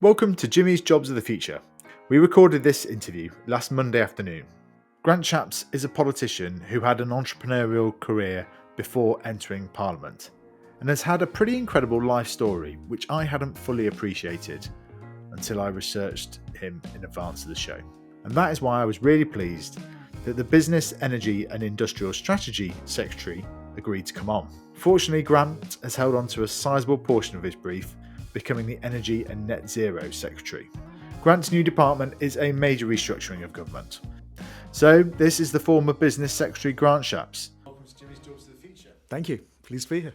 Welcome to Jimmy's Jobs of the Future. We recorded this interview last Monday afternoon. Grant Shapps is a politician who had an entrepreneurial career before entering Parliament and has had a pretty incredible life story which I hadn't fully appreciated until I researched him in advance of the show. And that is why I was really pleased that the Business, Energy and Industrial Strategy Secretary agreed to come on. Fortunately, Grant has held on to a sizable portion of his brief, becoming the Energy and Net Zero Secretary. Grant's new department is a major restructuring of government. So this is the former Business Secretary Grant Shapps. Welcome to Jimmy's Jobs of the Future. Thank you. Pleased to be here.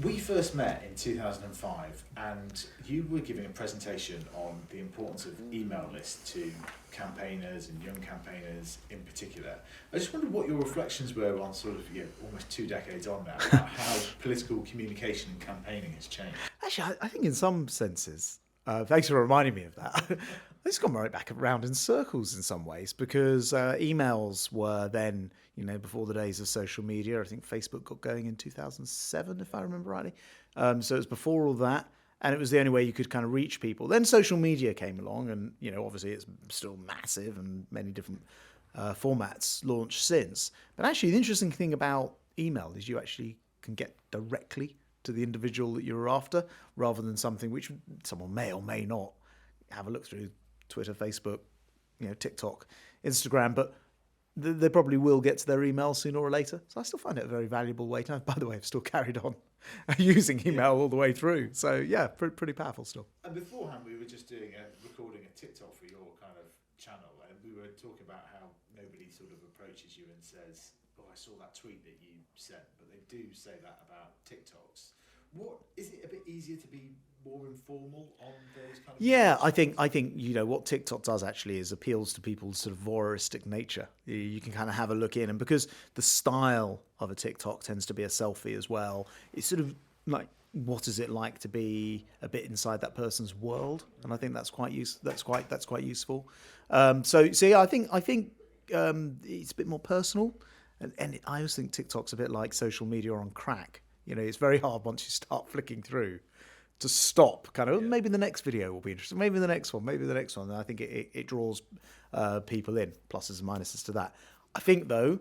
We first met in 2005 and you were giving a presentation on the importance of email lists to campaigners and young campaigners in particular. I just wondered what your reflections were on sort of almost 2 decades on now, about how political communication and campaigning has changed. Actually, I think in some senses, thanks for reminding me of that. It's gone right back around in circles in some ways because emails were then, before the days of social media. I think Facebook got going in 2007, if I remember rightly. So it was before all that, and it was the only way you could kind of reach people. Then social media came along, and obviously it's still massive, and many different formats launched since. But actually, the interesting thing about email is you actually can get directly to the individual that you're after, rather than something which someone may or may not have a look through Twitter, Facebook, Tik Tok, Instagram, but they probably will get to their email sooner or later. So I still find it a very valuable way to. By the way, I've still carried on using email all the way through. So yeah, pretty powerful still. And beforehand, we were just recording a TikTok for your kind of channel, and we were talking about how nobody sort of approaches you and says, "Oh, I saw that tweet that you sent," but they do say that about TikToks. What is it a bit easier to be more informal on those kind of? Yeah, I think what TikTok does actually is appeals to people's sort of voyeuristic nature. You can kind of have a look in, and because the style of a TikTok tends to be a selfie as well, it's sort of like, what is it like to be a bit inside that person's world? And I think that's quite useful. So yeah, I think it's a bit more personal, and I always think TikTok's a bit like social media on crack. It's very hard once you start flicking through to stop. Maybe the next video will be interesting. Maybe the next one. And I think it draws people in. Pluses and minuses to that. I think though,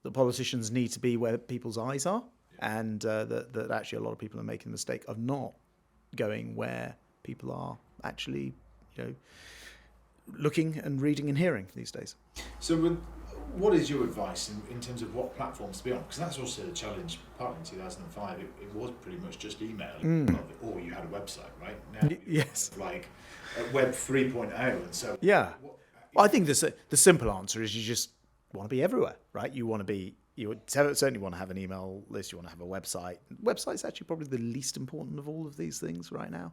the politicians need to be where people's eyes are, and that actually a lot of people are making the mistake of not going where people are actually, looking and reading and hearing these days. So what is your advice in terms of what platforms to be on? Because that's also the challenge. Partly in 2005, it was pretty much just email, or you had a website, right? Now, yes, like Web 3.0, and so yeah. I think the simple answer is you just want to be everywhere, right? You certainly want to have an email list. You want to have a website. Website's actually probably the least important of all of these things right now.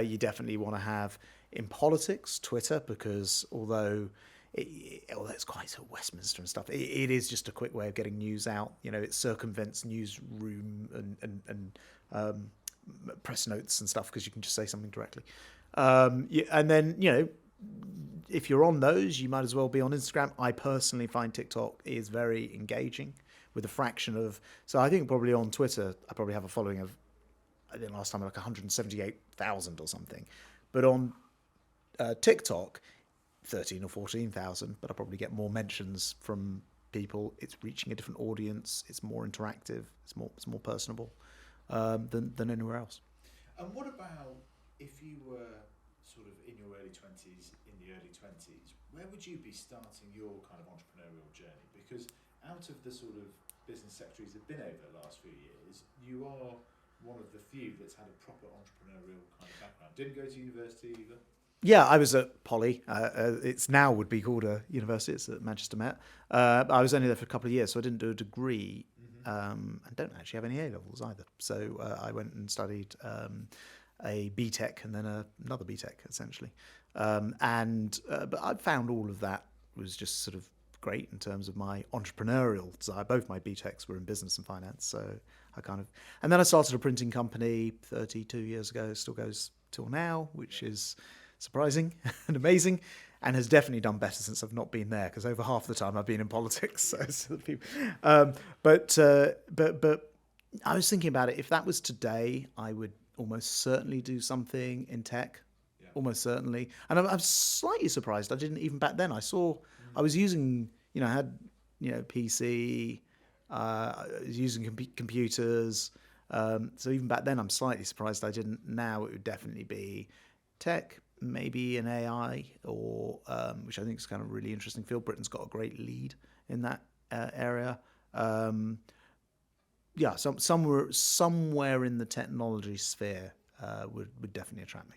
You definitely want to have in politics Twitter, because although it's quite sort of Westminster and stuff, it is just a quick way of getting news out. It circumvents newsroom and press notes and stuff, because you can just say something directly. And then, if you're on those, you might as well be on Instagram. I personally find TikTok is very engaging with a fraction of... So I think probably on Twitter, I probably have a following of, I think last time like 178,000 or something. But on TikTok, 13 or 14,000, but I probably get more mentions from people. It's reaching a different audience. It's more interactive. It's more personable than anywhere else. And what about if you were sort of in your early 20s, where would you be starting your kind of entrepreneurial journey? Because out of the sort of business secretaries that have been over the last few years, you are one of the few that's had a proper entrepreneurial kind of background. Didn't go to university either. Yeah, I was at Poly. It's now would be called a university. It's at Manchester Met. I was only there for a couple of years, so I didn't do a degree. And don't actually have any A-levels either. So I went and studied a BTEC and then another BTEC, essentially. But I found all of that was just sort of great in terms of my entrepreneurial desire. Both my BTECs were in business and finance, so and then I started a printing company 32 years ago. It still goes till now, which is surprising and amazing, and has definitely done better since I've not been there, because over half the time I've been in politics. But I was thinking about it. If that was today, I would almost certainly do something in tech. Yeah. almost certainly. And I'm slightly surprised I didn't even back then. I was using, I had, PC, I was using computers. So even back then, I'm slightly surprised I didn't. Now it would definitely be tech, maybe an AI, or which I think is kind of a really interesting field. Britain's got a great lead in that area. Somewhere in the technology sphere would definitely attract me.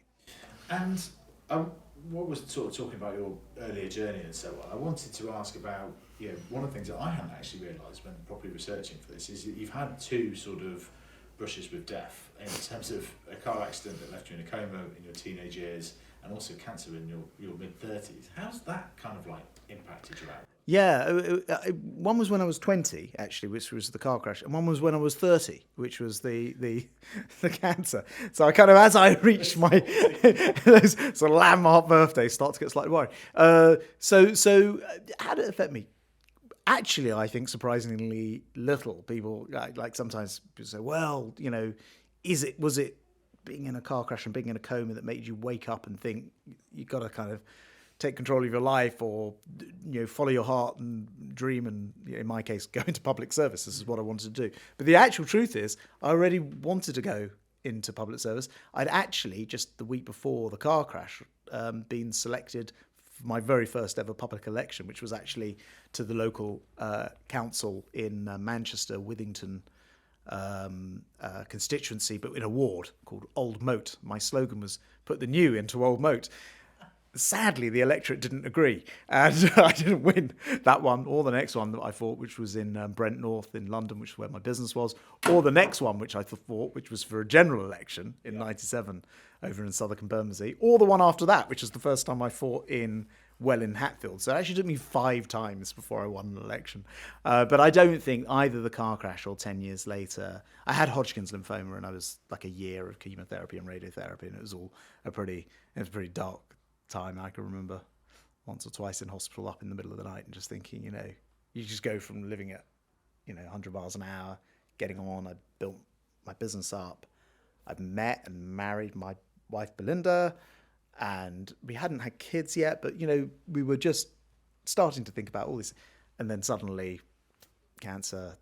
And what was sort of talking about your earlier journey and so on, I wanted to ask about, one of the things that I hadn't actually realised when properly researching for this is that you've had two sort of brushes with death in terms of a car accident that left you in a coma in your teenage years and also cancer in your mid-30s. How's that kind of like impacted you out? Yeah, one was when I was 20, actually, which was the car crash, and one was when I was 30, which was the cancer. So I kind of, as I reached my those sort of landmark birthdays, start to get slightly worried. So how did it affect me? Actually, I think surprisingly little. People like sometimes people say, well, was it being in a car crash and being in a coma that made you wake up and think you got to kind of take control of your life, or follow your heart and dream, and in my case, go into public service. This is what I wanted to do. But the actual truth is, I already wanted to go into public service. I'd actually, just the week before the car crash, been selected for my very first ever public election, which was actually to the local council in Manchester, Withington constituency, but in a ward called Old Moat. My slogan was "Put the new into Old Moat." Sadly, the electorate didn't agree, and I didn't win that one or the next one that I fought, which was in Brent North in London, which is where my business was, or the next one, which I fought, which was for a general election in '97 over in Southwark and Bermondsey, or the one after that, which was the first time I fought in Welwyn Hatfield. So it actually took me 5 times before I won an election. But I don't think either the car crash or 10 years later, I had Hodgkin's lymphoma, and I was like a year of chemotherapy and radiotherapy, and it was a pretty dark time. I can remember once or twice in hospital up in the middle of the night and just thinking, you just go from living at, 100 miles an hour, getting on. I built my business up. I've met and married my wife, Belinda, and we hadn't had kids yet, but, we were just starting to think about all this. And then suddenly cancer,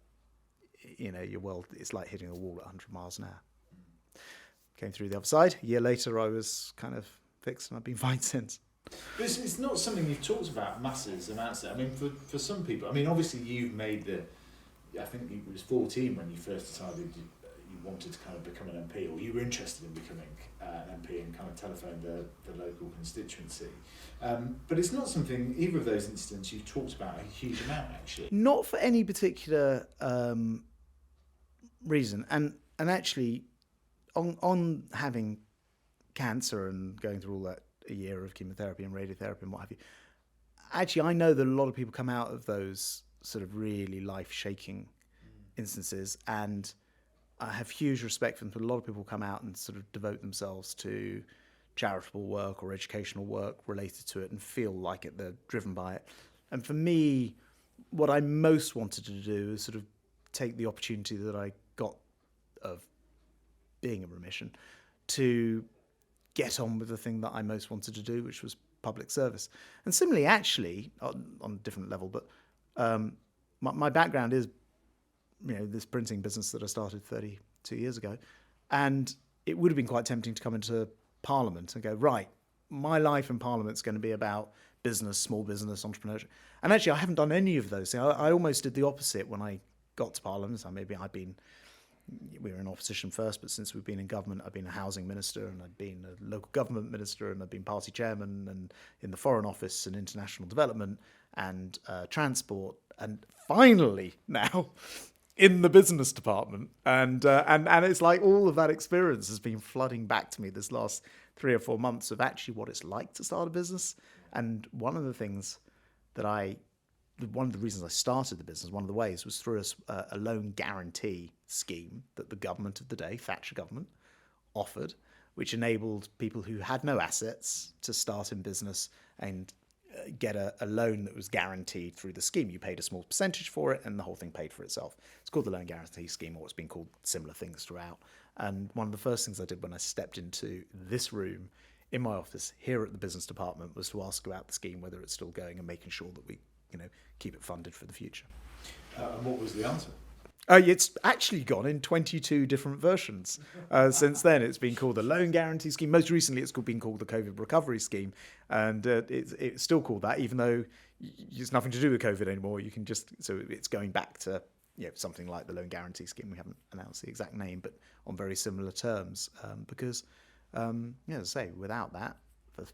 your world, it's like hitting a wall at 100 miles an hour. Came through the other side. A year later, I was kind of fixed, and I've been fine since. But it's not something you've talked about masses amounts. I mean, for some people, I mean, obviously you've made I think it was 14 when you first decided you wanted to kind of become an MP, or you were interested in becoming an MP and kind of telephoned the local constituency. But it's not something, either of those incidents, you've talked about a huge amount, actually. Not for any particular reason. And actually, on having cancer and going through all that, a year of chemotherapy and radiotherapy and what have you, actually I know that a lot of people come out of those sort of really life-shaking instances, and I have huge respect for them. But a lot of people come out and sort of devote themselves to charitable work or educational work related to it and feel like they're driven by it. And for me, what I most wanted to do is sort of take the opportunity that I got of being in remission to get on with the thing that I most wanted to do, which was public service. And similarly, actually, on a different level, but my background is, this printing business that I started 32 years ago. And it would have been quite tempting to come into Parliament and go, right, my life in Parliament's going to be about business, small business, entrepreneurship. And actually, I haven't done any of those things. I almost did the opposite when I got to Parliament. So maybe we were in opposition first, but since we've been in government, I've been a housing minister, and I've been a local government minister, and I've been party chairman, and in the Foreign Office and international development and transport, and finally now in the business department. And it's like all of that experience has been flooding back to me this last 3 or 4 months of actually what it's like to start a business. And one of the reasons I started the business, one of the ways, was through a loan guarantee scheme that the government of the day, Thatcher government, offered, which enabled people who had no assets to start in business and get a loan that was guaranteed through the scheme. You paid a small percentage for it, and the whole thing paid for itself. It's called the loan guarantee scheme, or it's been called similar things throughout. And one of the first things I did when I stepped into this room in my office here at the business department was to ask about the scheme, whether it's still going, and making sure that we, keep it funded for the future. And what was the answer? It's actually gone in 22 different versions since then. It's been called the Loan Guarantee Scheme. Most recently, it's been called the COVID Recovery Scheme, and it's still called that, even though it's nothing to do with COVID anymore. You can so it's going back to something like the Loan Guarantee Scheme. We haven't announced the exact name, but on very similar terms, because as I say, without that,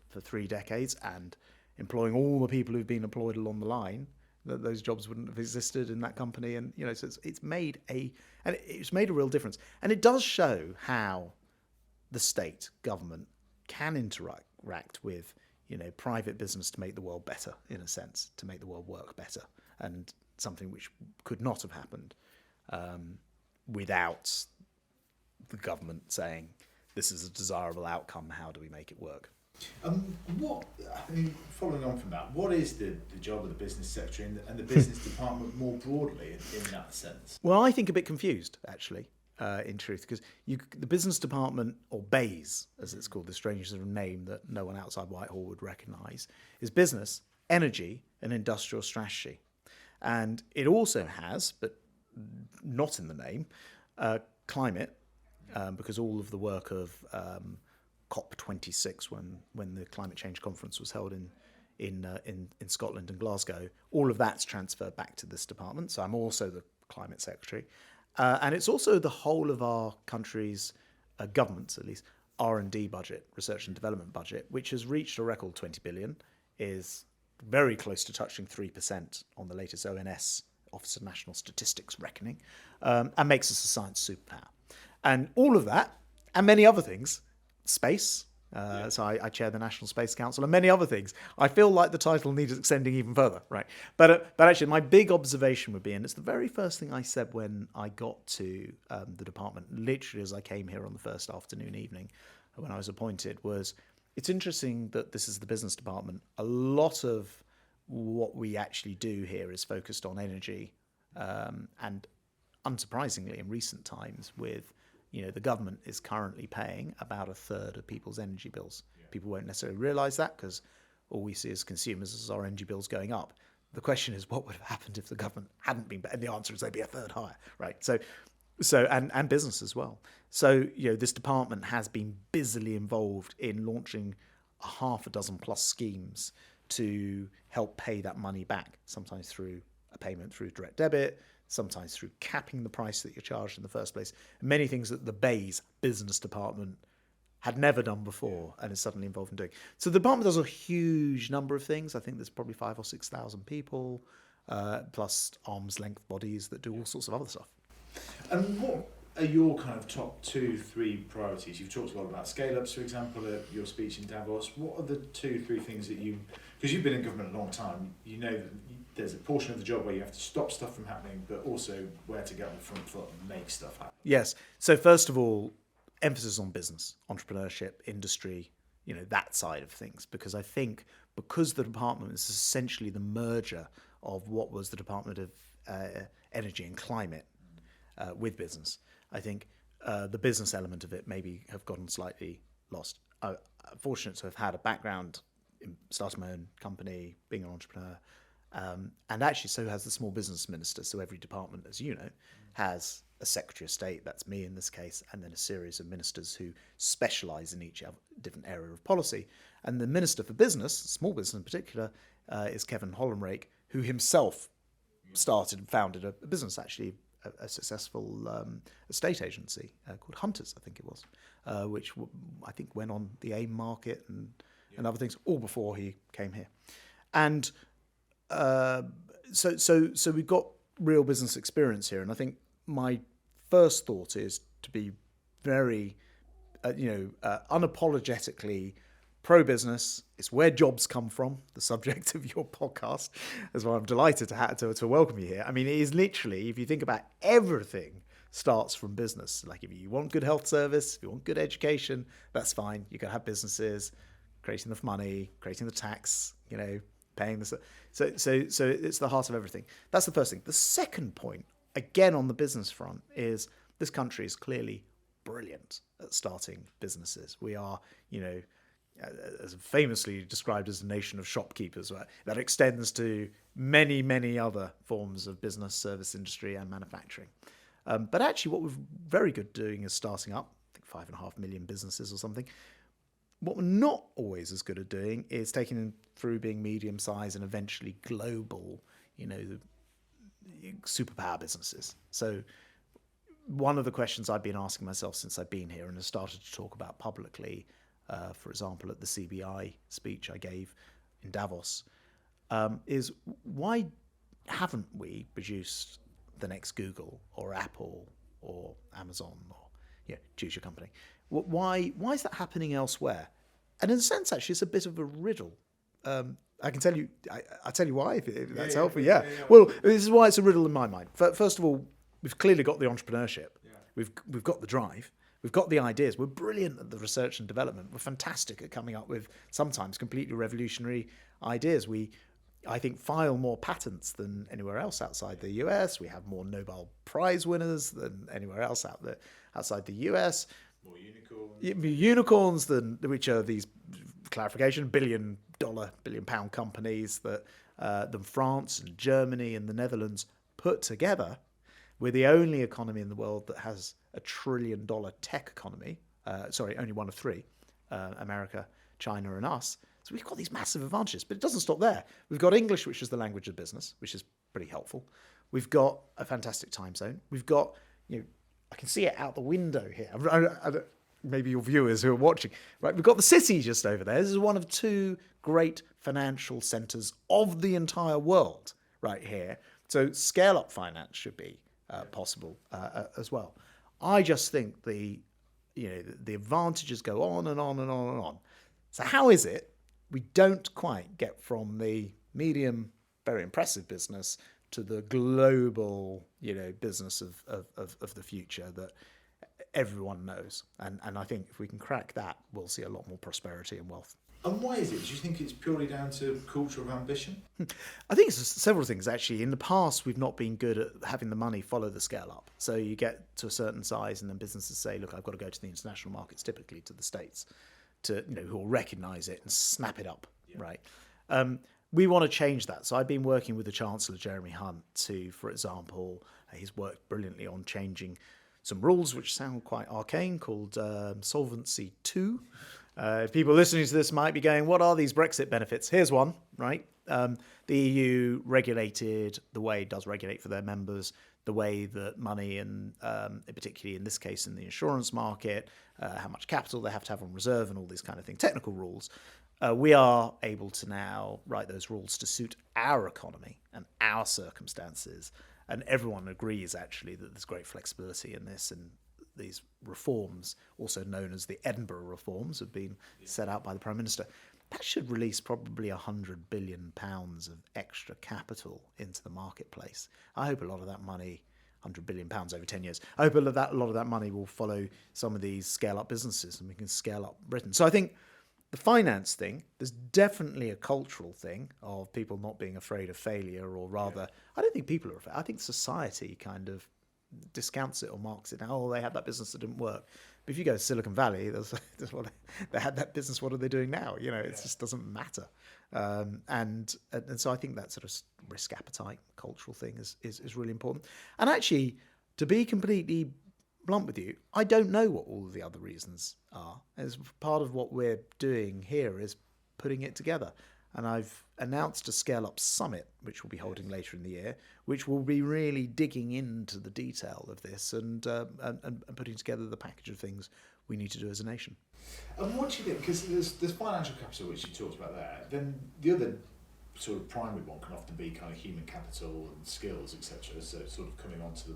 for 3 decades and employing all the people who've been employed along the line, that those jobs wouldn't have existed in that company. And so it's made a real difference, and it does show how the state government can interact with private business to make the world better, in a sense, to make the world work better, and something which could not have happened without the government saying this is a desirable outcome, how do we make it work? Following on from that, what is the job of the business secretary and the business department more broadly in that sense? Well, I think a bit confused, actually, in truth, because the business department, or BASE, as it's called, the strange sort of name that no one outside Whitehall would recognise, is business, energy and industrial strategy. And it also has, but not in the name, climate, because all of the work of COP26, when the climate change conference was held in Scotland and Glasgow, all of that's transferred back to this department. So I'm also the climate secretary, and it's also the whole of our country's government's, at least, R&D budget, research and development budget, which has reached a record 20 billion, is very close to touching 3% on the latest ONS, Office of National Statistics, reckoning, and makes us a science superpower. And all of that, and many other things, space. So I chair the National Space Council and many other things. I feel like the title needs extending even further, right? But actually, my big observation would be, and it's the very first thing I said when I got to the department, literally as I came here on the first afternoon evening when I was appointed, was it's interesting that this is the business department. A lot of what we actually do here is focused on energy, and unsurprisingly, in recent times, with the government is currently paying about a third of people's energy bills. Yeah. People won't necessarily realise that because all we see as consumers is our energy bills going up. The question is, what would have happened if the government hadn't been? And the answer is they'd be a third higher, right? So and business as well. So this department has been busily involved in launching a half a dozen plus schemes to help pay that money back. Sometimes through a payment through direct debit, sometimes through capping the price that you're charged in the first place. Many things that the BASE business department had never done before and is suddenly involved in doing. So the department does a huge number of things. I think there's probably 5,000 or 6,000 people, plus arm's length bodies that do all sorts of other stuff. And what are your kind of top 2-3 priorities? You've talked a lot about scale-ups, for example, at your speech in Davos. What are the 2-3 things that because you've been in government a long time, that there's a portion of the job where you have to stop stuff from happening, but also where to get on the front foot and make stuff happen. Yes. So first of all, emphasis on business, entrepreneurship, industry, that side of things. Because I think because the department is essentially the merger of what was the Department of Energy and Climate with business, I think the business element of it maybe have gotten slightly lost. I'm fortunate to have had a background in starting my own company, being an entrepreneur, and actually so has the small business minister. So every department, as you know, has a secretary of state, that's me in this case, and then a series of ministers who specialise in each different area of policy. And the Minister for Business, small business in particular, is Kevin Hollenrake, who himself started and founded a business, actually a successful estate agency called Hunters, I think it was, which I think went on the AIM market and other things, all before he came here. And so we've got real business experience here. And I think my first thought is to be very, unapologetically pro-business. It's where jobs come from, the subject of your podcast, as well. I'm delighted to welcome you here. I mean, it is literally, if you think about everything, starts from business. Like if you want good health service, if you want good education, that's fine. You can have businesses creating the money, creating the tax, paying the... So it's the heart of everything. That's the first thing. The second point, again on the business front, is this country is clearly brilliant at starting businesses. We are, as famously described as a nation of shopkeepers, right? That extends to many, many other forms of business, service industry, and manufacturing. But actually, what we're very good doing is starting up, I think 5.5 million businesses or something. What we're not always as good at doing is taking them through being medium-sized and eventually global, the superpower businesses. So one of the questions I've been asking myself since I've been here and have started to talk about publicly, for example, at the CBI speech I gave in Davos, is why haven't we produced the next Google or Apple or Amazon or choose your company? Why is that happening elsewhere? And in a sense, actually, it's a bit of a riddle. I can tell you. I'll tell you why if that's helpful. Yeah. Well, this is why it's a riddle in my mind. First of all, we've clearly got the entrepreneurship. Yeah. We've got the drive. We've got the ideas. We're brilliant at the research and development. We're fantastic at coming up with sometimes completely revolutionary ideas. I think, file more patents than anywhere else outside the US. We have more Nobel Prize winners than anywhere else outside the US. More unicorns. Unicorns which are these, clarification, billion pound companies than France and Germany and the Netherlands put together. We're the only economy in the world that has a $1 trillion tech economy. Only one of three, America, China and us. So we've got these massive advantages, but it doesn't stop there. We've got English, which is the language of business, which is pretty helpful. We've got a fantastic time zone. We've got, I can see it out the window here. Maybe your viewers who are watching, right? We've got the city just over there. This is one of two great financial centres of the entire world right here. So scale-up finance should be possible as well. I just think the advantages go on and on and on and on. So how is it we don't quite get from the medium, very impressive business to the global, business of the future that everyone knows? And I think if we can crack that, we'll see a lot more prosperity and wealth. And why is it? Do you think it's purely down to culture of ambition? I think it's several things, actually. In the past, we've not been good at having the money follow the scale up. So you get to a certain size and then businesses say, look, I've got to go to the international markets, typically to the States, who will recognise it and snap it up, right? We want to change that. So I've been working with the Chancellor, Jeremy Hunt, to, for example, he's worked brilliantly on changing some rules which sound quite arcane called Solvency II. People listening to this might be going, what are these Brexit benefits? Here's one, right? The EU regulated the way it does regulate for their members, the way that money, and particularly in this case in the insurance market, how much capital they have to have on reserve and all these kind of things, technical rules. We are able to now write those rules to suit our economy and our circumstances. And everyone agrees, actually, that there's great flexibility in this. And these reforms, also known as the Edinburgh reforms, have been set out by the Prime Minister. That should release probably £100 billion of extra capital into the marketplace. I hope a lot of that money, £100 billion over 10 years, I hope a lot of that money will follow some of these scale-up businesses and we can scale up Britain. So I think the finance thing, there's definitely a cultural thing of people not being afraid of failure, or rather, I don't think people are afraid. I think society kind of discounts it or marks it down. Oh, they had that business that didn't work. But if you go to Silicon Valley, they had that business. What are they doing now? It just doesn't matter. And so I think that sort of risk appetite, cultural thing is really important. And actually, to be completely blunt with you, I don't know what all of the other reasons are. As part of what we're doing here is putting it together. And I've announced a scale-up summit, which we'll be holding later in the year, which will be really digging into the detail of this and putting together the package of things we need to do as a nation. And what do you think? Because there's financial capital, which you talked about there. Then the other sort of primary one can often be kind of human capital and skills, etc. So sort of coming on to the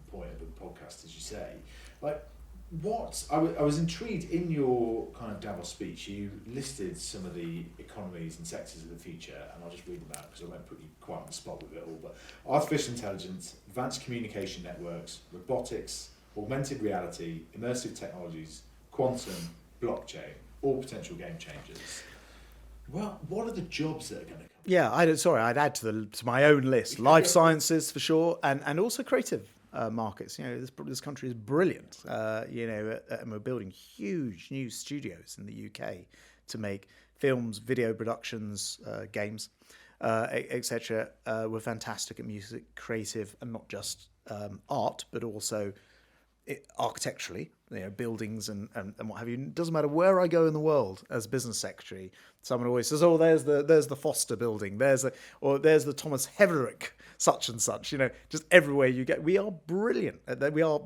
point of the podcast, as you say, like I was intrigued in your kind of Davos speech. You listed some of the economies and sectors of the future, and I'll just read them out because I won't put you quite on the spot with it all. But artificial intelligence, advanced communication networks, robotics, augmented reality, immersive technologies, quantum, blockchain, all potential game changers. Well, what are the jobs that are going to come? Yeah, I'd add to my own list. Life sciences for sure, and also creative markets. This country is brilliant. And we're building huge new studios in the UK to make films, video productions, games, etc. We're fantastic at music, creative, and not just art, but also architecturally, buildings and what have you. It doesn't matter where I go in the world as business secretary, someone always says, "Oh, there's the Foster building, there's the Thomas Heatherwick such and such." Just everywhere you get, we are brilliant. We are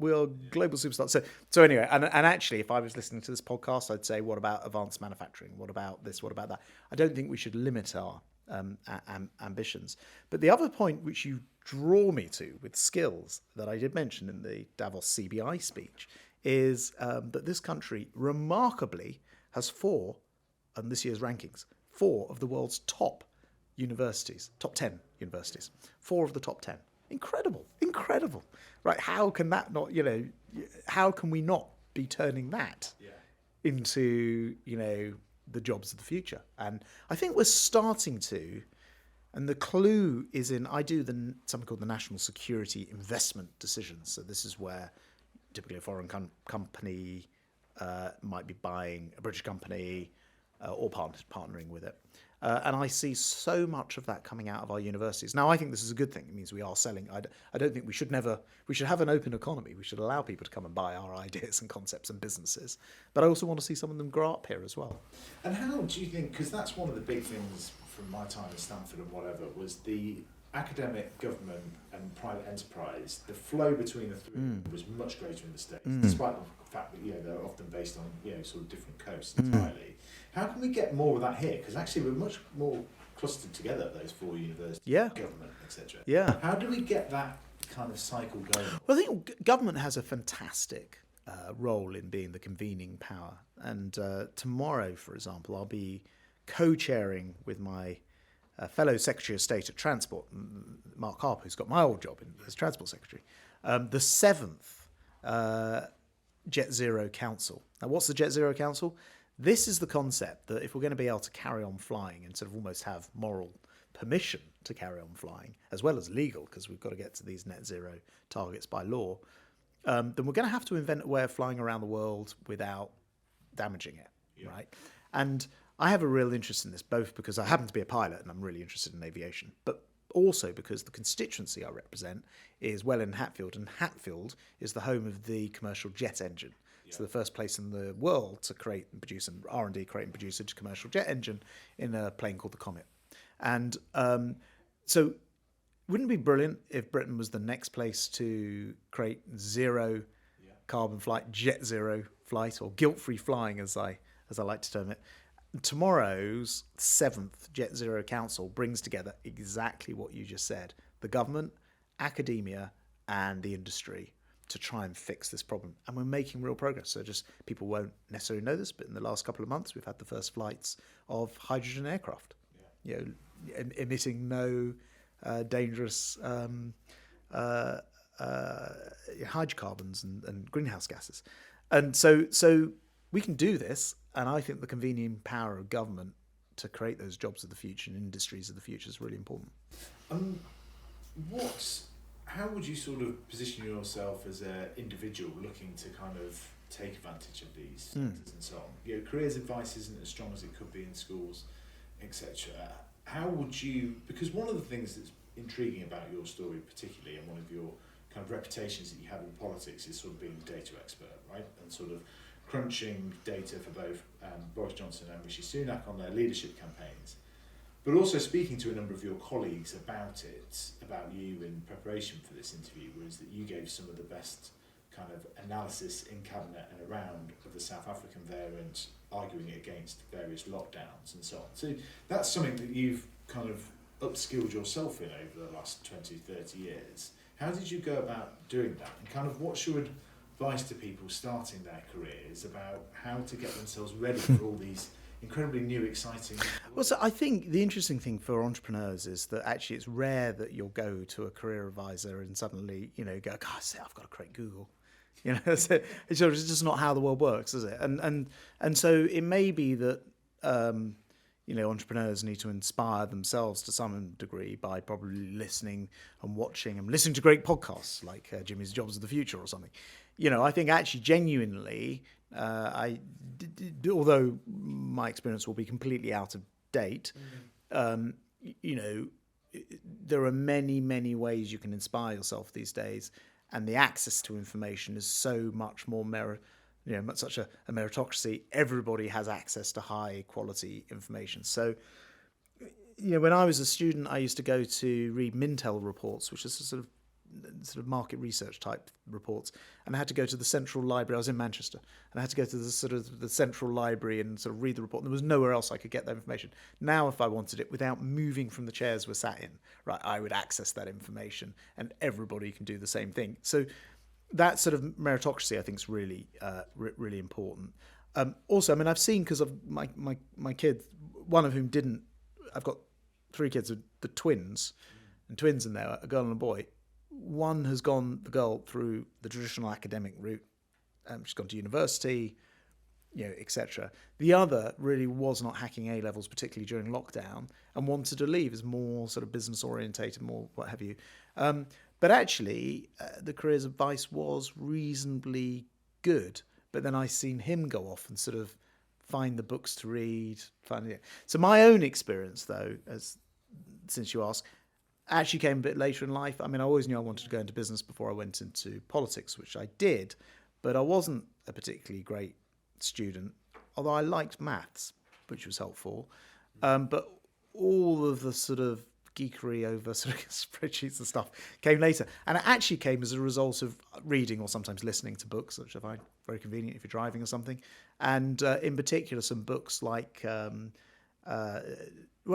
global superstars. So anyway, and actually, if I was listening to this podcast, I'd say, what about advanced manufacturing? What about this? What about that? I don't think we should limit our ambitions. But the other point which you draw me to with skills that I did mention in the Davos CBI speech is that this country remarkably has four, on this year's rankings, four of the world's top universities, top 10 universities, four of the top 10. Incredible. Right? How can that not, how can we not be turning that into, the jobs of the future? And I think we're starting to, and the clue is in, I do something called the National Security Investment Decisions. So this is where typically a foreign company might be buying a British company or partnering with it. And I see so much of that coming out of our universities. Now, I think this is a good thing. It means we are selling. I don't think we should have an open economy. We should allow people to come and buy our ideas and concepts and businesses. But I also want to see some of them grow up here as well. And how do you think, because that's one of the big things from my time at Stanford and whatever, was the academic, government and private enterprise, the flow between the three was much greater in the States, despite the fact that they're often based on sort of different coasts entirely. How can we get more of that here? Because actually we're much more clustered together, those four universities, government, etc. Yeah. How do we get that kind of cycle going? Well, I think government has a fantastic role in being the convening power. And tomorrow, for example, I'll be co-chairing with my fellow Secretary of State at Transport, Mark Harper, who's got my old job as Transport Secretary, the 7th Jet Zero Council. Now, what's the Jet Zero Council? This is the concept that if we're going to be able to carry on flying and sort of almost have moral permission to carry on flying, as well as legal, because we've got to get to these net zero targets by law, then we're going to have to invent a way of flying around the world without damaging it, right? And I have a real interest in this, both because I happen to be a pilot and I'm really interested in aviation, but also because the constituency I represent is in Hatfield, and Hatfield is the home of the commercial jet engine. So the first place in the world to create and produce and R&D create and produce a commercial jet engine in a plane called the Comet. And so wouldn't it be brilliant if Britain was the next place to create zero carbon flight, jet zero flight, or guilt-free flying, as I like to term it? Tomorrow's 7th Jet Zero Council brings together exactly what you just said: the government, academia, and the industry, to try and fix this problem. And we're making real progress. So just people won't necessarily know this, but in the last couple of months, we've had the first flights of hydrogen aircraft, emitting no dangerous hydrocarbons and greenhouse gases. And so we can do this. And I think the convening power of government to create those jobs of the future and industries of the future is really important. How would you sort of position yourself as an individual looking to kind of take advantage of these sectors and so on? Careers advice isn't as strong as it could be in schools, etc. How would you, because one of the things that's intriguing about your story particularly, and one of your kind of reputations that you have in politics, is sort of being a data expert, right? And sort of crunching data for both Boris Johnson and Rishi Sunak on their leadership campaigns, but also speaking to a number of your colleagues about you in preparation for this interview, was that you gave some of the best kind of analysis in cabinet and around of the South African variant, arguing against various lockdowns and so on. So that's something that you've kind of upskilled yourself in over the last 20, 30 years. How did you go about doing that? And kind of what's your advice to people starting their careers about how to get themselves ready for all these incredibly new, exciting... Well, so I think the interesting thing for entrepreneurs is that actually it's rare that you'll go to a career advisor and suddenly, go, God, I've got to create Google. It's just not how the world works, is it? And so it may be that, entrepreneurs need to inspire themselves to some degree by probably listening and watching and listening to great podcasts like Jimmy's Jobs of the Future or something. I think actually genuinely Although my experience will be completely out of date, there are many ways you can inspire yourself these days, and the access to information is so much more such a meritocracy. Everybody has access to high quality information. So, when I was a student, I used to go to read Mintel reports, which is a sort of market research type reports, and I had to go to the central library. I was in Manchester, and I had to go to the central library and sort of read the report. And there was nowhere else I could get that information. Now, if I wanted it without moving from the chairs we're sat in, right, I would access that information, and everybody can do the same thing. So that sort of meritocracy, I think, is really really important. Also, I mean, I've seen, because of my kids, one of whom didn't. I've got 3 kids, the twins, and twins in there, a girl and a boy. One has gone, the girl, through the traditional academic route. She's gone to university, etc. The other really was not hacking A levels, particularly during lockdown, and wanted to leave as more sort of business orientated, more what have you. But actually, the careers advice was reasonably good. But then I seen him go off and sort of find the books to read. So my own experience, though, since you ask, actually came a bit later in life. I mean, I always knew I wanted to go into business before I went into politics, which I did, but I wasn't a particularly great student, although I liked maths, which was helpful. But all of the sort of geekery over sort of spreadsheets and stuff came later. And it actually came as a result of reading or sometimes listening to books, which I find very convenient if you're driving or something. And in particular, some books like, well,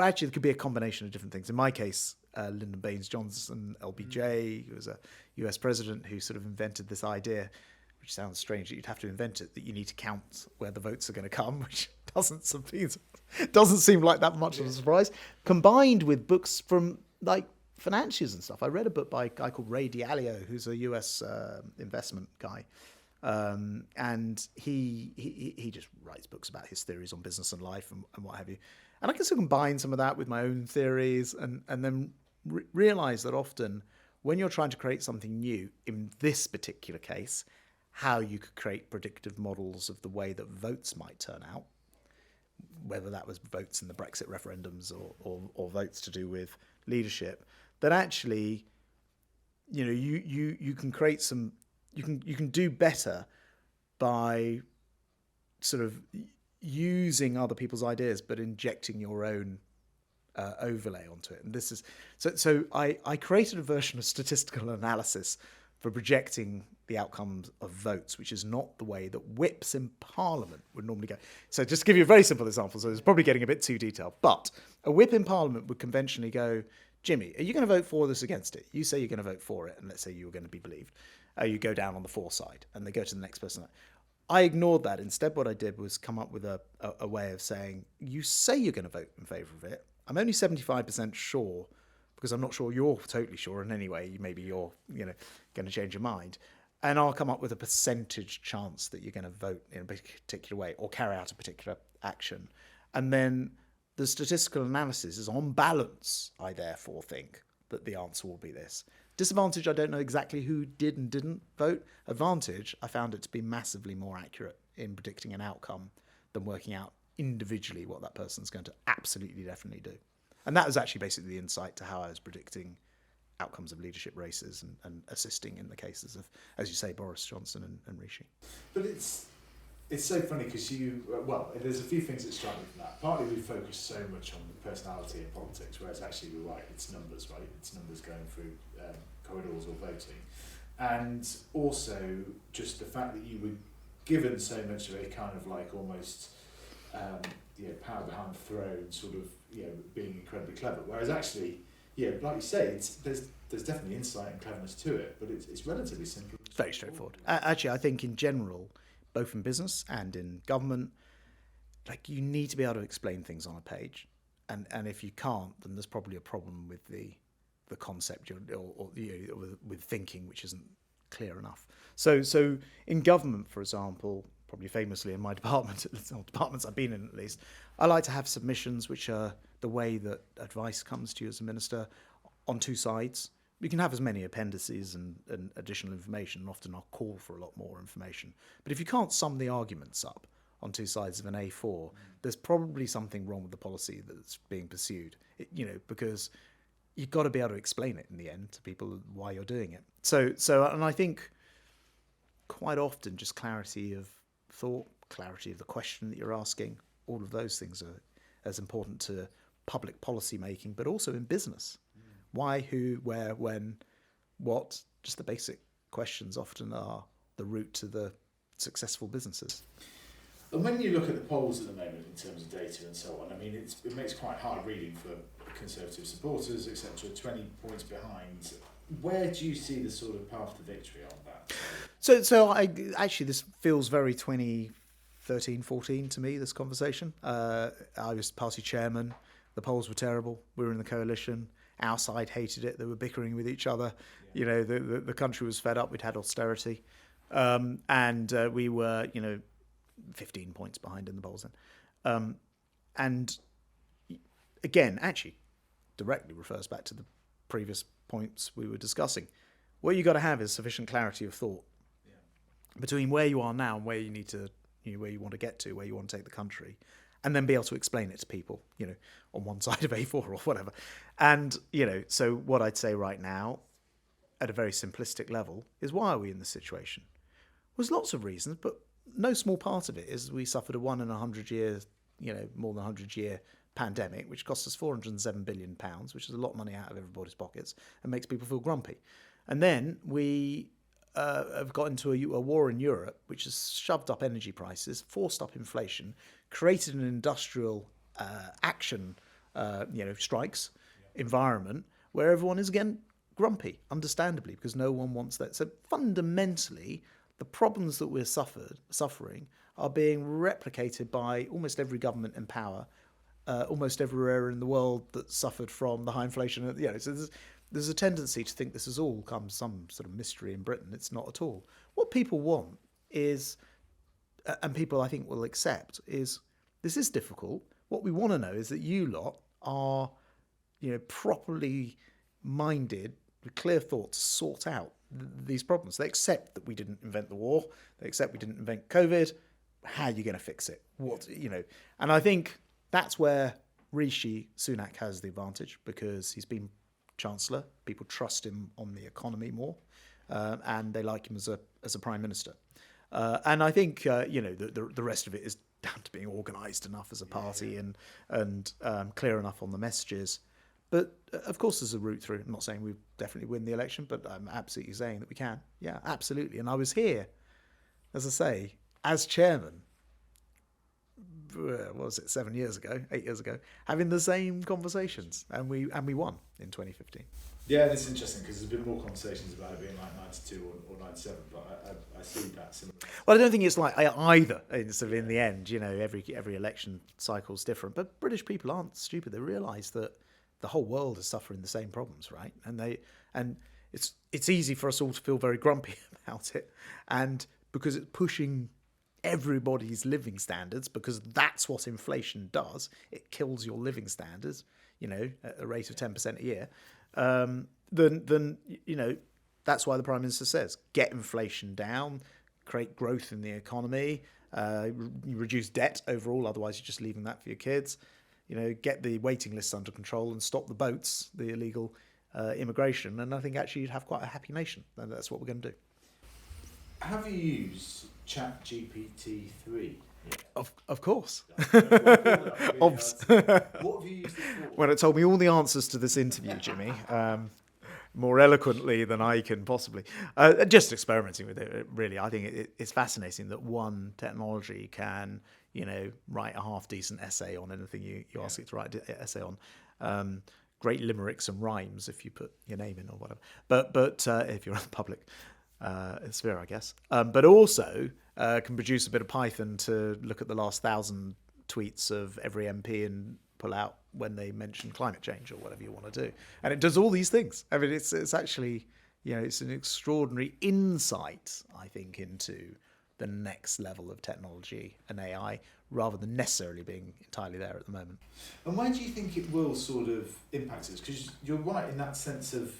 actually, it could be a combination of different things. In my case, Lyndon Baines Johnson, LBJ, who was a US president who sort of invented this idea, which sounds strange that you'd have to invent it, that you need to count where the votes are going to come, which doesn't seem like that much of a surprise, combined with books from like financiers and stuff. I read a book by a guy called Ray Dalio, who's a US investment guy. And he just writes books about his theories on business and life and what have you. And I can sort of combine some of that with my own theories and then realize that often when you're trying to create something new, in this particular case, how you could create predictive models of the way that votes might turn out, whether that was votes in the Brexit referendums or votes to do with leadership, that actually, you can create some, you can do better by sort of using other people's ideas, but injecting your own overlay onto it. And this is so I created a version of statistical analysis for projecting the outcomes of votes, which is not the way that whips in Parliament would normally go. So just to give you a very simple example, so it's probably getting a bit too detailed, but a whip in Parliament would conventionally go, Jimmy, are you going to vote for this, against it? You say you're going to vote for it, and let's say you were going to be believed. You go down on the for side, and they go to the next person. I ignored that. Instead, what I did was come up with a way of saying, you say you're going to vote in favour of it. I'm only 75% sure, because I'm not sure you're totally sure. And anyway, maybe you're going to change your mind. And I'll come up with a percentage chance that you're going to vote in a particular way or carry out a particular action. And then the statistical analysis is on balance. I therefore think that the answer will be this. Disadvantage, I don't know exactly who did and didn't vote. Advantage, I found it to be massively more accurate in predicting an outcome than working out individually what that person's going to absolutely definitely do. And that was actually basically the insight to how I was predicting outcomes of leadership races and assisting in the cases of, as you say, Boris Johnson and Rishi. But it's so funny because there's a few things that strike me from that. Partly we focus so much on the personality in politics, whereas actually we're right, it's numbers, right? It's numbers going through corridors or voting. And also just the fact that you were given so much of a kind of like almost power behind the throne, sort of being incredibly clever. Whereas actually, like you say, there's definitely insight and cleverness to it, but it's relatively simple. Very straightforward. Actually, I think in general, both in business and in government, like you need to be able to explain things on a page, and if you can't, then there's probably a problem with the concept or with thinking, which isn't clear enough. So in government, for example, probably famously in my department, or departments I've been in at least, I like to have submissions which are the way that advice comes to you as a minister on two sides. You can have as many appendices and additional information, and often I'll call for a lot more information. But if you can't sum the arguments up on two sides of an A4, there's probably something wrong with the policy that's being pursued. Because you've got to be able to explain it in the end to people why you're doing it. So, and I think quite often just clarity of thought, clarity of the question that you're asking, all of those things are as important to public policy making, but also in business. Why, who, where, when, what, just the basic questions often are the route to the successful businesses. And when you look at the polls at the moment in terms of data and so on, I mean, it makes quite hard reading for Conservative supporters, etc. 20 points behind. Where do you see the sort of path to victory on that? So I actually, this feels very 2013, 14 to me, this conversation. I was party chairman. The polls were terrible. We were in the coalition. Our side hated it. They were bickering with each other. Yeah. The country was fed up. We'd had austerity. And we were, 15 points behind in the polls then. And again, actually, directly refers back to the previous points we were discussing. What you got to have is sufficient clarity of thought between where you are now and where you need to, where you want to get to, where you want to take the country, and then be able to explain it to people, on one side of A4 or whatever. And, so what I'd say right now, at a very simplistic level, is why are we in this situation? There's lots of reasons, but no small part of it is we suffered a 1 in 100 years, more than 100 year pandemic, which cost us £407 billion, which is a lot of money out of everybody's pockets and makes people feel grumpy. And then we have got into a war in Europe, which has shoved up energy prices, forced up inflation, created an industrial action, strikes environment where everyone is again grumpy, understandably, because no one wants that. So fundamentally, the problems that we're suffering are being replicated by almost every government in power, almost everywhere in the world that suffered from the high inflation. So there's a tendency to think this has all come some sort of mystery in Britain. It's not at all. What people want is, and people I think will accept, is this is difficult. What we want to know is that you lot are, properly minded, with clear thoughts, sort out these problems. They accept that we didn't invent the war. They accept we didn't invent COVID. How are you going to fix it? And I think that's where Rishi Sunak has the advantage, because he's been Chancellor. People trust him on the economy more, and they like him as a Prime Minister. And I think the rest of it is down to being organised enough as a party and clear enough on the messages. But of course, there's a route through. I'm not saying we definitely win the election, but I'm absolutely saying that we can. Yeah, absolutely. And I was here, as I say, as chairman. What was it? 8 years ago, having the same conversations, and we won in 2015. Yeah, it's interesting because there's been more conversations about it being like 92 or 97, but I see that similar. Well, I don't think it's like either. Sort of in the end, every election cycle is different. But British people aren't stupid. They realise that the whole world is suffering the same problems, right? And it's easy for us all to feel very grumpy about it, and because it's pushing everybody's living standards, because that's what inflation does. It kills your living standards, at a rate of 10% a year. Then that's why the Prime Minister says, get inflation down, create growth in the economy, reduce debt overall, otherwise you're just leaving that for your kids. Get the waiting lists under control and stop the boats, the illegal immigration. And I think actually you'd have quite a happy nation. And that's what we're going to do. Have you used ChatGPT-3? Yeah. Of course. What have you used it for? Well, it told me all the answers to this interview, Jimmy, more eloquently than I can possibly. Just experimenting with it, really. I think it's fascinating that one technology can, write a half-decent essay on anything you ask it to write an essay on. Great limericks and rhymes if you put your name in or whatever. But if you're in the public sphere, I guess. But also can produce a bit of Python to look at the last 1,000 tweets of every MP and pull out when they mention climate change or whatever you want to do. And it does all these things. I mean, it's actually, it's an extraordinary insight, I think, into the next level of technology and AI, rather than necessarily being entirely there at the moment. And why do you think it will sort of impact us? Because you're right in that sense of,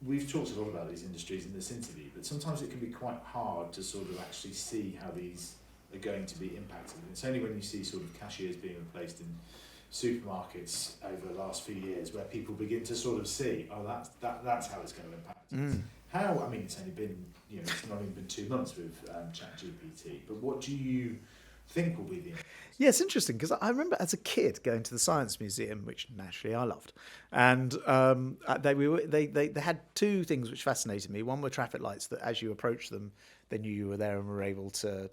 we've talked a lot about these industries in this interview, but sometimes it can be quite hard to sort of actually see how these are going to be impacted. And it's only when you see sort of cashiers being replaced in supermarkets over the last few years where people begin to sort of see, that's how it's going to impact us. How, I mean, it's only been, it's not even been 2 months with ChatGPT, but what do you think will be the impact? Yeah, it's interesting because I remember as a kid going to the Science Museum, which naturally I loved, and they had two things which fascinated me. One were traffic lights that, as you approached them, they knew you were there and were able to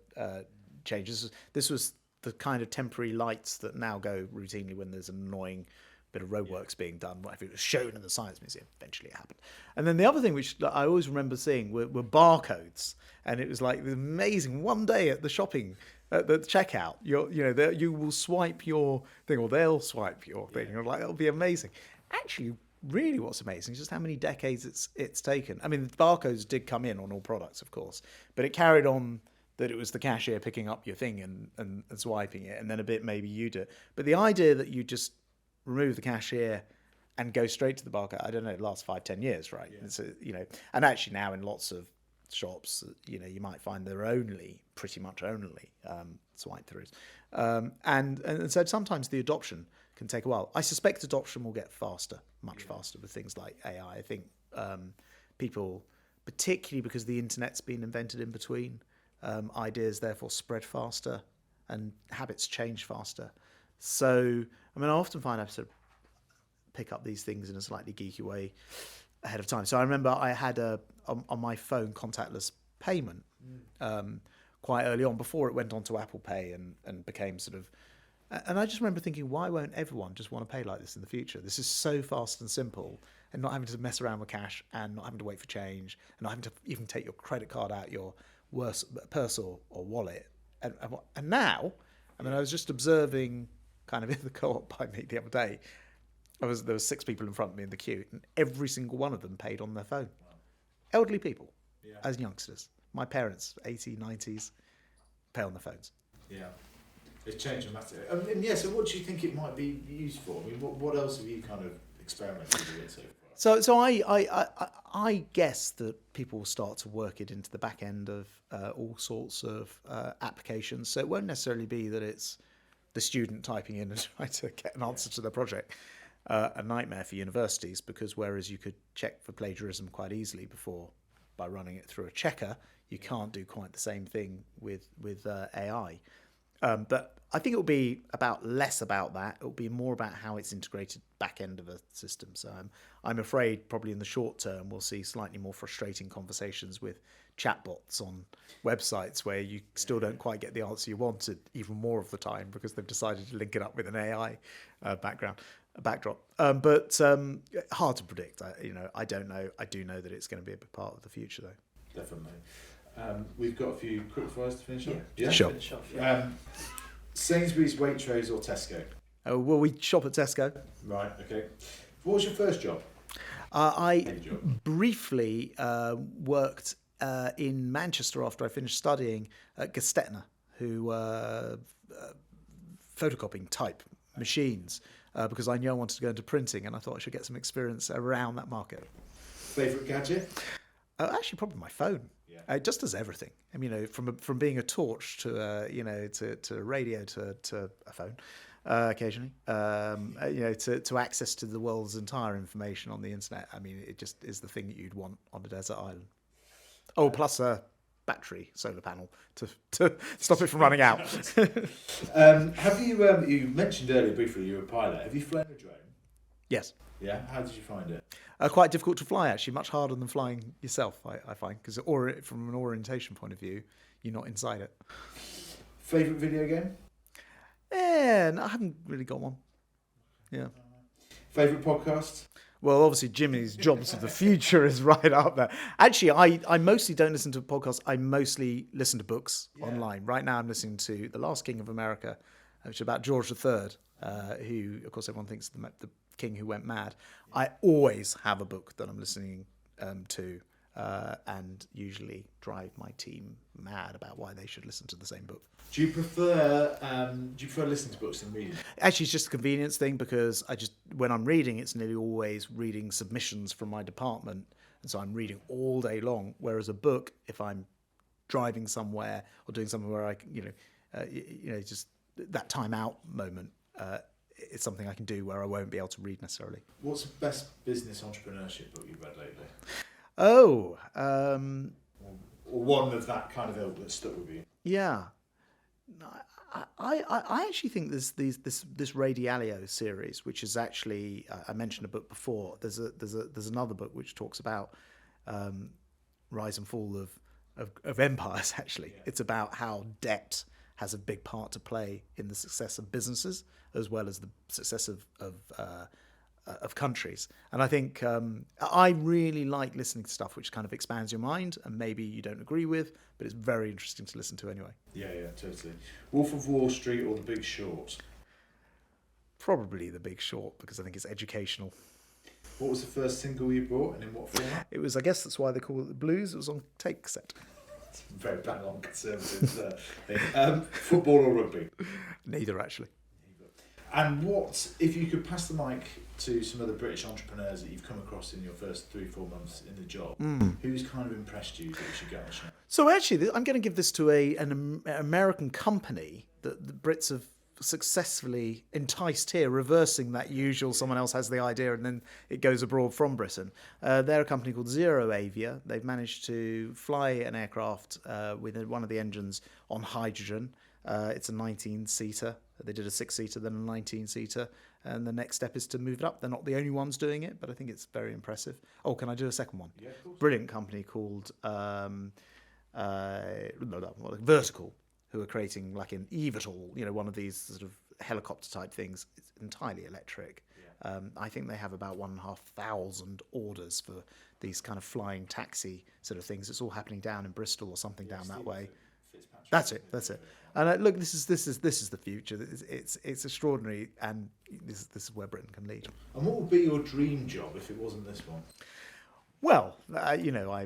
change. This was the kind of temporary lights that now go routinely when there's an annoying bit of roadworks being done. Whatever, it was shown in the Science Museum. Eventually, it happened. And then the other thing which I always remember seeing were barcodes, and it was like amazing. One day at the shopping. At the checkout, you will swipe your thing, or they'll swipe your thing. You're like, it'll be amazing. Actually, really, what's amazing is just how many decades it's taken. I mean, the barcodes did come in on all products, of course, but it carried on that it was the cashier picking up your thing and swiping it, and then a bit maybe you do it. But the idea that you just remove the cashier and go straight to the barcode, I don't know, it lasts 5-10 years, right? Yeah. It's and actually now in lots of shops, you might find they're pretty much only swipe throughs, and so sometimes the adoption can take a while. I suspect adoption will get much faster with things like AI. I think people, particularly because the internet's been invented in between, ideas therefore spread faster and habits change faster. So I mean, I often find I sort of pick up these things in a slightly geeky way ahead of time. So I remember I had on my phone contactless payment quite early on, before it went on to Apple Pay and became sort of. And I just remember thinking, why won't everyone just want to pay like this in the future? This is so fast and simple, and not having to mess around with cash, and not having to wait for change, and not having to even take your credit card out your purse or wallet. And now, I mean, I was just observing kind of in the co-op by me the other day. There were 6 people in front of me in the queue, and every single one of them paid on their phone. Wow. Elderly people, as youngsters. My parents, 80s, 90s, pay on their phones. Yeah, it's changed dramatically. And so what do you think it might be used for? I mean, what else have you kind of experimented with it so far? So I guess that people will start to work it into the back end of all sorts of applications. So it won't necessarily be that it's the student typing in and trying to get an answer to their project. A nightmare for universities, because whereas you could check for plagiarism quite easily by running it through a checker, you can't do quite the same thing with AI. But I think it will be less about that. It will be more about how it's integrated back end of a system. So I'm afraid probably in the short term we'll see slightly more frustrating conversations with chatbots on websites where you still don't quite get the answer you wanted even more of the time because they've decided to link it up with an AI backdrop. But hard to predict. I don't know. I do know that it's going to be a big part of the future, though. Definitely. We've got a few quick fires to finish off. Yeah, sure. Sainsbury's, Waitrose, or Tesco? Well, we shop at Tesco. Right. Okay. What was your first job? I briefly worked in Manchester after I finished studying at Gestetner, who photocopying type machines. Because I knew I wanted to go into printing, and I thought I should get some experience around that market. Favourite gadget? Actually, probably my phone. Yeah. It just does everything. I mean, from being a torch to to a radio to a phone, occasionally. To access to the world's entire information on the internet. I mean, it just is the thing that you'd want on a desert island. Oh, plus a battery solar panel to stop it from running out. Have you you mentioned earlier briefly you were a pilot. Have you flown a drone? Yes. Yeah. How did you find it? Quite difficult to fly, actually. Much harder than flying yourself, I find, because from an orientation point of view, you're not inside it. Favourite video game? No, I haven't really got one. Yeah. Favourite podcast? Well, obviously, Jimmy's Jobs of the Future is right up there. Actually, I mostly don't listen to podcasts. I mostly listen to books online. Right now, I'm listening to The Last King of America, which is about George III, who, of course, everyone thinks the king who went mad. I always have a book that I'm listening to and usually drive my team mad about why they should listen to the same book. Do you prefer listening to books than reading? Actually, it's just a convenience thing, because when I'm reading, it's nearly always reading submissions from my department, and so I'm reading all day long. Whereas a book, if I'm driving somewhere or doing something where I, just that time out moment, it's something I can do where I won't be able to read necessarily. What's the best business entrepreneurship book you've read lately? Oh, or one of that kind of ilk that stuck with you? yeah. I actually think there's this Radialio series, which is actually, I mentioned a book before. There's another book which talks about rise and fall of empires. Actually, yeah. It's about how debt has a big part to play in the success of businesses as well as the success of countries. And I think I really like listening to stuff which kind of expands your mind and maybe you don't agree with, but it's very interesting to listen to anyway. Yeah, totally. Wolf of Wall Street or The Big Short? Probably The Big Short, because I think it's educational. What was the first single you bought and in what format? It was, I guess that's why they call it the blues. It was on tape cassette. Very bang on conservative thing. Football or rugby? Neither, actually. And what, if you could pass the mic to some other British entrepreneurs that you've come across in your first 3-4 months in the job, who's kind of impressed you that you should get on the show? So actually, I'm going to give this to an American company that the Brits have successfully enticed here, reversing that usual someone else has the idea and then it goes abroad from Britain. They're a company called Zero Avia. They've managed to fly an aircraft with one of the engines on hydrogen. It's a 19-seater. They did a 6-seater, then a 19-seater, and the next step is to move it up. They're not the only ones doing it, but I think it's very impressive. Oh, can I do a second one? Yeah, of course. Brilliant company called Vertical, who are creating like an eVTOL, one of these sort of helicopter type things. It's entirely electric. Yeah. I think they have about 1,500 orders for these kind of flying taxi sort of things. It's all happening down in Bristol or something down that way. That's it. And look, this is the future. It's extraordinary, and this is where Britain can lead. And what would be your dream job if it wasn't this one? Well, I'm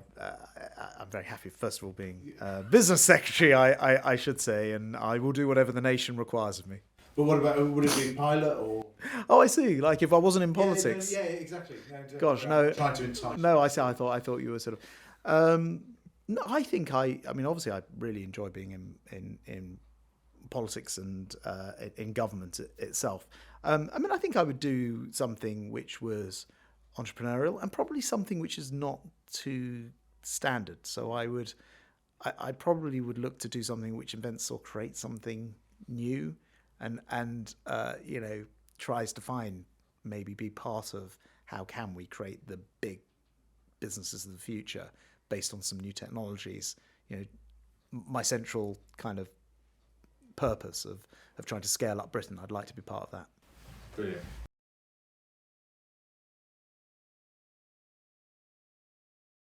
very happy, first of all, being business secretary, I should say, and I will do whatever the nation requires of me. But what about, would it be pilot or? Oh, I see. Like if I wasn't in politics. Yeah, exactly. Gosh, no. Trying to entice. No, I thought you were sort of. No, I think obviously I really enjoy being in politics and in government itself. I think I would do something which was entrepreneurial and probably something which is not too standard. So I probably would look to do something which invents or creates something new and tries to maybe be part of how can we create the big businesses of the future based on some new technologies. My central kind of purpose of trying to scale up Britain, I'd like to be part of that. Brilliant.